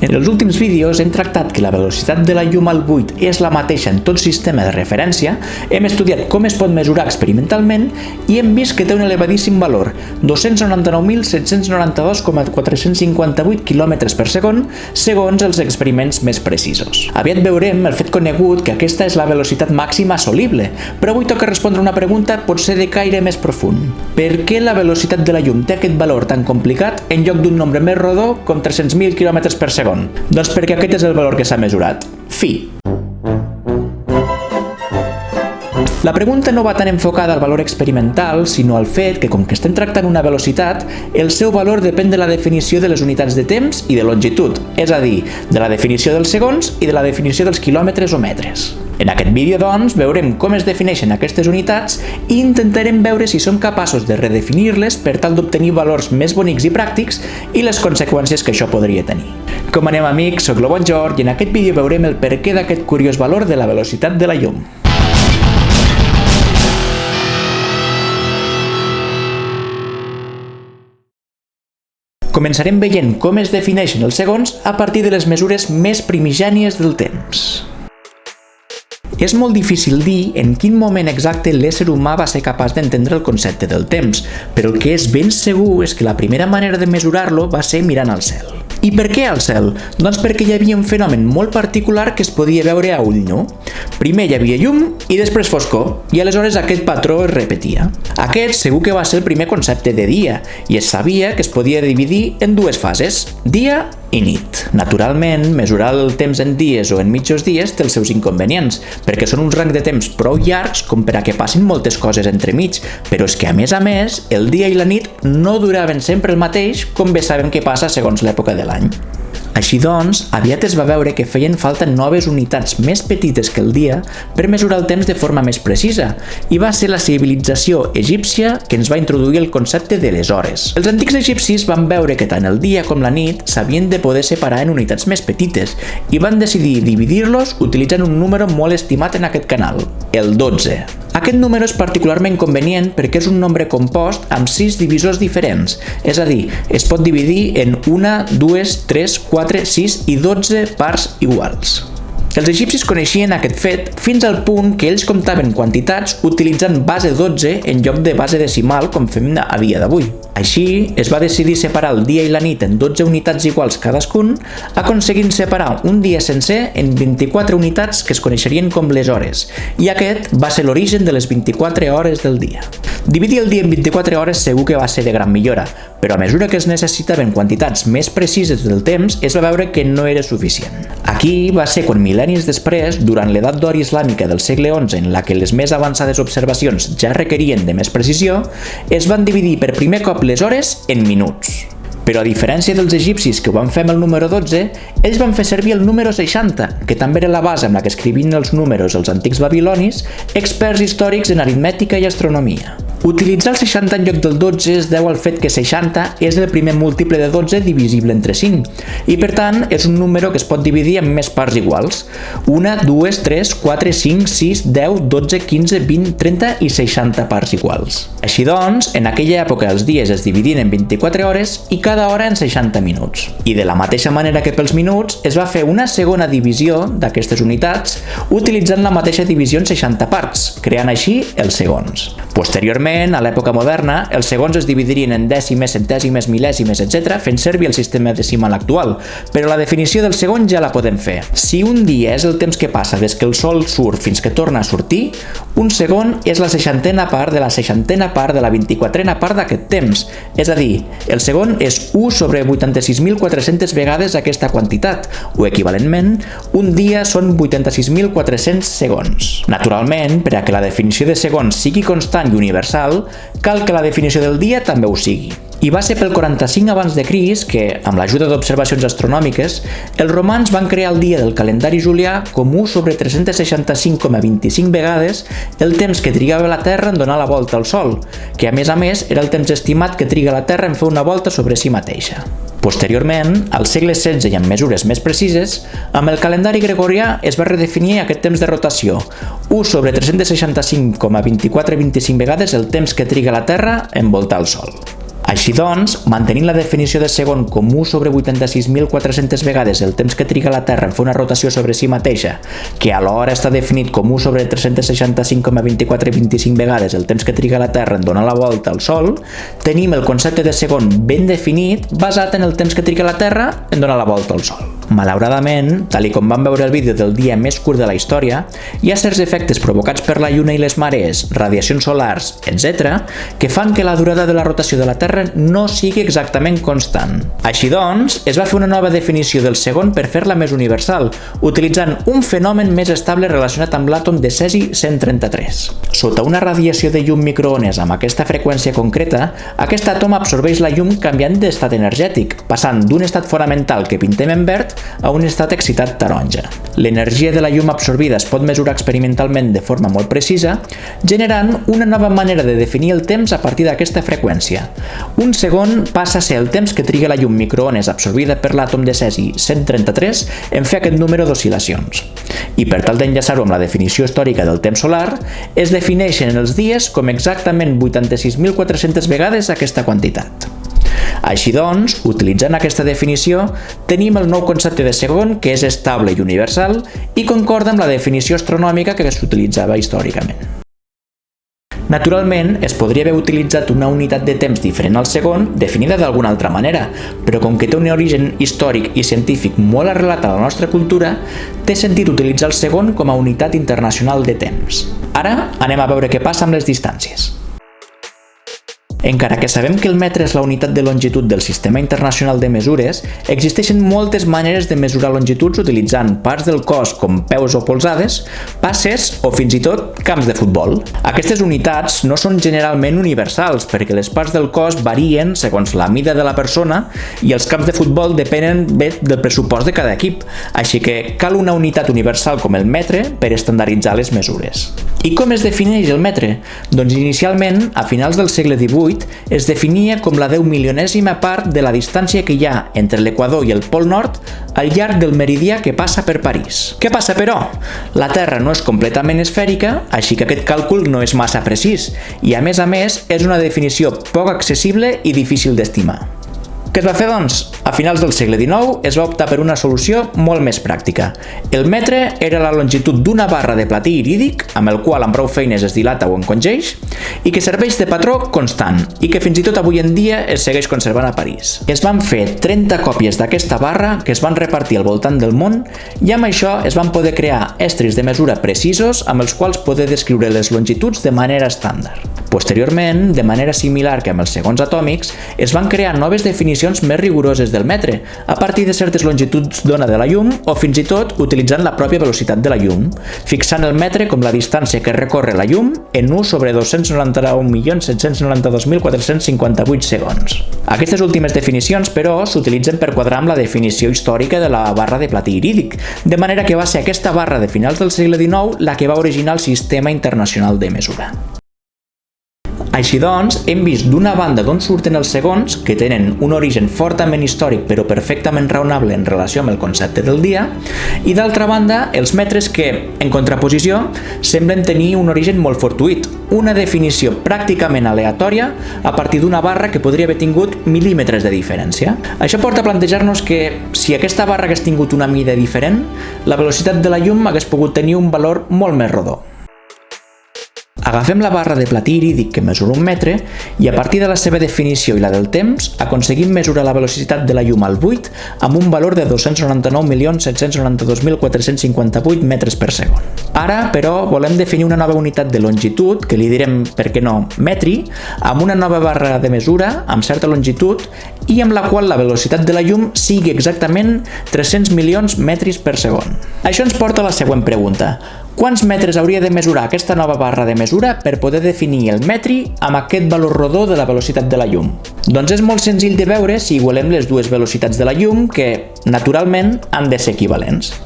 En els últims vídeos hem tractat que la velocitat de la llum al buit és la mateixa en tot sistema de referència, hem estudiat com es pot mesurar experimentalment i hem vist que té un elevadíssim valor, 299.792,458 km per segon, segons els experiments més precisos. Aviat veurem el fet conegut que aquesta és la velocitat màxima assolible, però avui toca respondre una pregunta potser de caire més profund. Per què la velocitat de la llum té aquest valor tan complicat en lloc d'un nombre més rodó com 300.000 km per segon? Doncs perquè aquest és el valor que s'ha mesurat. Fi. La pregunta no va tan enfocada al valor experimental, sinó al fet que, com que estem tractant una velocitat, el seu valor depèn de la definició de les unitats de temps i de longitud, és a dir, de la definició dels segons i de la definició dels quilòmetres o metres. En aquest vídeo, doncs, veurem com es defineixen aquestes unitats i intentarem veure si som capaços de redefinir-les per tal d'obtenir valors més bonics i pràctics i les conseqüències que això podria tenir. Com anem, amics? Soc l'Obon George i en aquest vídeo veurem el perquè d'aquest curiós valor de la velocitat de la llum. Començarem veient com es defineixen els segons a partir de les mesures més primigènies del temps. És molt difícil dir en quin moment exacte l'ésser humà va ser capaç d'entendre el concepte del temps, però el que és ben segur és que la primera manera de mesurar-lo va ser mirant al cel. I per què al cel? Doncs perquè hi havia un fenomen molt particular que es podia veure a ull nu. Primer hi havia llum i després foscor, i aleshores aquest patró es repetia. Aquest segur que va ser el primer concepte de dia, i es sabia que es podia dividir en dues fases, dia i nit. Naturalment, mesurar el temps en dies o en mitjos dies té els seus inconvenients, perquè són uns rangs de temps prou llargs com per a que passin moltes coses entremig, però és que a més, el dia i la nit no duraven sempre el mateix, com bé sabem que passa segons l'època de l'any. Així doncs, aviat es va veure que feien falta noves unitats més petites que el dia per mesurar el temps de forma més precisa, i va ser la civilització egípcia que ens va introduir el concepte de les hores. Els antics egipcis van veure que tant el dia com la nit s'havien de poder separar en unitats més petites i van decidir dividir-los utilitzant un número molt estimat en aquest canal, el 12. Aquest número és particularment convenient perquè és un nombre compost amb 6 divisors diferents, és a dir, es pot dividir en 1, 2, 3, 4, 6 i 12 parts iguals. Els egipcis coneixien aquest fet fins al punt que ells comptaven quantitats utilitzant base 12 en lloc de base decimal com fem a dia d'avui. Així, es va decidir separar el dia i la nit en 12 unitats iguals cadascun, aconseguint separar un dia sencer en 24 unitats que es coneixerien com les hores, i aquest va ser l'origen de les 24 hores del dia. Dividir el dia en 24 hores segur que va ser de gran millora, però a mesura que es necessitaven quantitats més precises del temps, es va veure que no era suficient. Aquí va ser quan mil·lennis després, durant l'edat d'or islàmica del segle XI, en la que les més avançades observacions ja requerien de més precisió, es van dividir per primer cop les hores en minuts. Però a diferència dels egipcis que ho van fer amb el número 12, ells van fer servir el número 60, que també era la base amb la que escrivien els números els antics babilonis, experts històrics en aritmètica i astronomia. Utilitzar el 60 en lloc del 12 es deu al fet que 60 és el primer múltiple de 12 divisible entre 5, i per tant és un número que es pot dividir en més parts iguals, 1, 2, 3, 4, 5, 6, 10, 12, 15, 20, 30 i 60 parts iguals. Així doncs, en aquella època els dies es dividien en 24 hores i cada hora en 60 minuts. I de la mateixa manera que pels minuts, es va fer una segona divisió d'aquestes unitats utilitzant la mateixa divisió en 60 parts, creant així els segons. Posteriorment, a l'època moderna, els segons es dividirien en dècimes, centèsimes, mil·lèsimes, etc., fent servir el sistema decimal actual, però la definició del segon ja la podem fer. Si un dia és el temps que passa des que el sol surt fins que torna a sortir, un segon és la 60ena part de la 60ena part de la 24ena part d'aquest temps, és a dir, el segon és 1 sobre 86.400 vegades aquesta quantitat, o equivalentment, un dia són 86.400 segons. Naturalment, per a que la definició de segons sigui constant i universal, cal que la definició del dia també ho sigui. I va ser pel 45 abans de Crist que, amb l'ajuda d'observacions astronòmiques, els romans van crear el dia del calendari julià com 1 sobre 365,25 vegades el temps que trigava la Terra en donar la volta al Sol, que a més era el temps estimat que triga la Terra en fer una volta sobre si mateixa. Posteriorment, al segle XVI i amb mesures més precises, amb el calendari gregorià es va redefinir aquest temps de rotació, 1 sobre 365,2425 vegades el temps que triga la Terra en voltar el Sol. Així doncs, mantenint la definició de segon com 1 sobre 86.400 vegades el temps que triga la Terra en fer una rotació sobre si mateixa, que alhora està definit com 1 sobre 365,2425 vegades el temps que triga la Terra en donar la volta al Sol, tenim el concepte de segon ben definit basat en el temps que triga la Terra en donar la volta al Sol. Malauradament, tal com vam veure el vídeo del dia més curt de la història, hi ha certs efectes provocats per la Lluna i les marees, radiacions solars, etc., que fan que la durada de la rotació de la Terra no sigui exactament constant. Així doncs, es va fer una nova definició del segon per fer-la més universal, utilitzant un fenomen més estable relacionat amb l'àtom de cesi 133. Sota una radiació de llum microones amb aquesta freqüència concreta, aquest àtom absorbeix la llum canviant d'estat energètic, passant d'un estat fonamental que pintem en verd a un estat excitat taronja. L'energia de la llum absorbida es pot mesurar experimentalment de forma molt precisa, generant una nova manera de definir el temps a partir d'aquesta freqüència. Un segon passa a ser el temps que triga la llum microones absorbida per l'àtom de cesi 133 en fer aquest número d'oscil·lacions. I per tal d'enllaçar-ho amb la definició històrica del temps solar, es defineixen els dies com exactament 86.400 vegades aquesta quantitat. Així doncs, utilitzant aquesta definició, tenim el nou concepte de segon que és estable i universal i concorda amb la definició astronòmica que s'utilitzava històricament. Naturalment, es podria haver utilitzat una unitat de temps diferent al segon, definida d'alguna altra manera, però com que té un origen històric i científic molt arrelat a la nostra cultura, té sentit utilitzar el segon com a unitat internacional de temps. Ara anem a veure què passa amb les distàncies. Encara que sabem que el metre és la unitat de longitud del Sistema Internacional de Mesures, existeixen moltes maneres de mesurar longituds utilitzant parts del cos com peus o polzades, passes o fins i tot camps de futbol. Aquestes unitats no són generalment universals perquè les parts del cos varien segons la mida de la persona i els camps de futbol depenen bé del pressupost de cada equip, així que cal una unitat universal com el metre per estandarditzar les mesures. I com es defineix el metre? Doncs inicialment, a finals del segle XVIII, es definia com la 10.000.000ª part de la distància que hi ha entre l'equador i el pol nord al llarg del meridià que passa per París. Què passa, però? La Terra no és completament esfèrica, així que aquest càlcul no és massa precís i, a més, és una definició poc accessible i difícil d'estimar. Què es va fer, doncs? A finals del segle XIX es va optar per una solució molt més pràctica. El metre era la longitud d'una barra de platí irídic, amb el qual amb prou feines es dilata o encongeix, i que serveix de patró constant, i que fins i tot avui en dia es segueix conservant a París. Es van fer 30 còpies d'aquesta barra que es van repartir al voltant del món, i amb això es van poder crear estris de mesura precisos amb els quals poder descriure les longituds de manera estàndard. Posteriorment, de manera similar que amb els segons atòmics, es van crear noves definicions més rigoroses del metre, a partir de certes longituds d'ona de la llum o fins i tot utilitzant la pròpia velocitat de la llum, fixant el metre com la distància que recorre la llum en 1 sobre 299.792.458 segons. Aquestes últimes definicions, però, s'utilitzen per quadrar amb la definició històrica de la barra de platí irídic, de manera que va ser aquesta barra de finals del segle XIX la que va originar el Sistema Internacional de Mesura. Així doncs, hem vist d'una banda d'on surten els segons, que tenen un origen fortament històric però perfectament raonable en relació amb el concepte del dia, i d'altra banda, els metres que, en contraposició, semblen tenir un origen molt fortuït, una definició pràcticament aleatòria a partir d'una barra que podria haver tingut mil·límetres de diferència. Això porta a plantejar-nos que, si aquesta barra hagués tingut una mida diferent, la velocitat de la llum hagués pogut tenir un valor molt més rodó. Agafem la barra de platí irídic que mesura un metre i a partir de la seva definició i la del temps aconseguim mesurar la velocitat de la llum al buit amb un valor de 299.792.458 metres per segon. Ara, però, volem definir una nova unitat de longitud, que li direm, per què no, metri, amb una nova barra de mesura amb certa longitud i amb la qual la velocitat de la llum sigui exactament 300 milions metres per segon. Això ens porta a la següent pregunta. Quants metres hauria de mesurar aquesta nova barra de mesura per poder definir el metri amb aquest valor rodó de la velocitat de la llum? Doncs és molt senzill de veure si igualem les dues velocitats de la llum, que, naturalment, han de ser equivalents.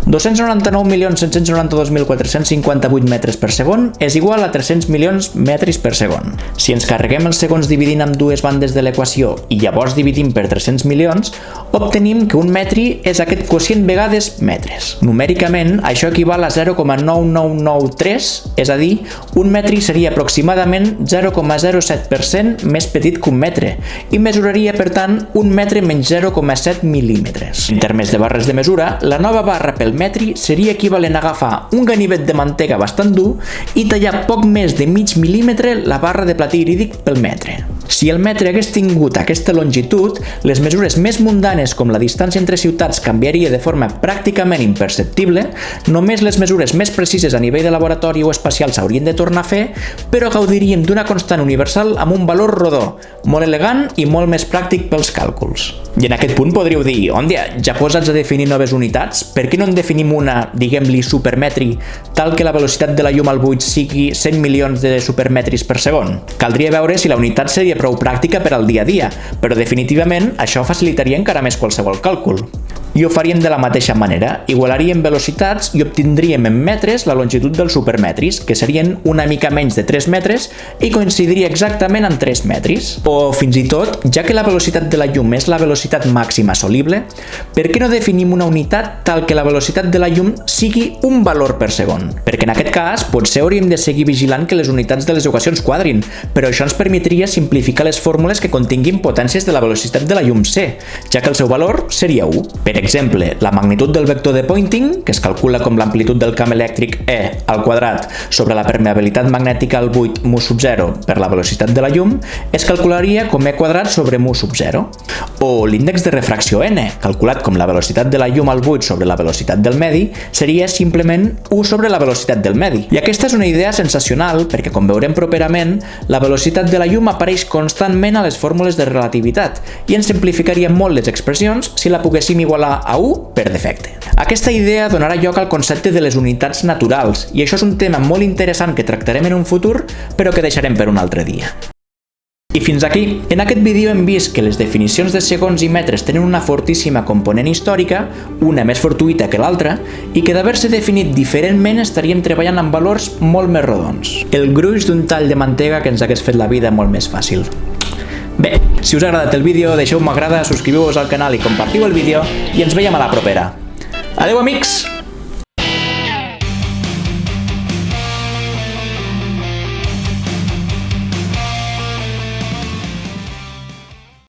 299.792.458 metres per segon és igual a 300 milions metres per segon. Si ens carreguem els segons dividint amb dues bandes de l'equació i llavors dividim per 300 milions, obtenim que un metri és aquest quocient vegades metres. Numèricament, això equival a 0,9993, és a dir, un metri seria aproximadament 0,07% més petit que un metre i mesuraria, per tant, un metre menys 0,7 mil·límetres. En termes de barres de mesura, la nova barra pel metri seria equivalent a agafar un ganivet de mantega bastant dur i tallar poc més de mig mil·límetre la barra de platí irídic pel metre. Si el metre hagués tingut aquesta longitud, les mesures més mundanes com la distància entre ciutats canviaria de forma pràcticament imperceptible, només les mesures més precises a nivell de laboratori o espacial s'haurien de tornar a fer, però gaudiríem d'una constant universal amb un valor rodó, molt elegant i molt més pràctic pels càlculs. I en aquest punt podríeu dir, òndia, ja posats a definir noves unitats, per què no en definim una, diguem-li supermetri, tal que la velocitat de la llum al buit sigui 100 milions de supermetris per segon? Caldria veure si la unitat seria prou pràctica per al dia a dia, però definitivament això facilitaria encara més qualsevol càlcul. I ho faríem de la mateixa manera, igualaríem velocitats i obtindríem en metres la longitud dels supermetris, que serien una mica menys de 3 metres i coincidiria exactament amb 3 metris. O fins i tot, ja que la velocitat de la llum és la velocitat màxima assolible, per què no definim una unitat tal que la velocitat de la llum sigui un valor per segon? Perquè en aquest cas potser hauríem de seguir vigilant que les unitats de les equacions quadrin, però això ens permetria simplificar les fórmules que continguin potències de la velocitat de la llum c, ja que el seu valor seria 1. Per exemple, la magnitud del vector de Poynting, que es calcula com l'amplitud del camp elèctric E al quadrat sobre la permeabilitat magnètica al buit mu sub 0 per la velocitat de la llum, es calcularia com E quadrat sobre mu sub 0. O l'índex de refracció n, calculat com la velocitat de la llum al buit sobre la velocitat del medi, seria simplement 1 sobre la velocitat del medi. I aquesta és una idea sensacional perquè, com veurem properament, la velocitat de la llum apareix constantment a les fórmules de relativitat i ens simplificaria molt les expressions si la poguéssim igualar a 1 per defecte. Aquesta idea donarà lloc al concepte de les unitats naturals i això és un tema molt interessant que tractarem en un futur, però que deixarem per un altre dia. I fins aquí. En aquest vídeo hem vist que les definicions de segons i metres tenen una fortíssima component històrica, una més fortuïta que l'altra, i que d'haver-se definit diferentment estaríem treballant amb valors molt més rodons. El gruix d'un tall de mantega que ens hagués fet la vida molt més fàcil. Bé, si us ha agradat el vídeo, deixeu-me m'agrada, subscriveu-vos al canal i compartiu el vídeo i ens veiem a la propera. Adeu, amics!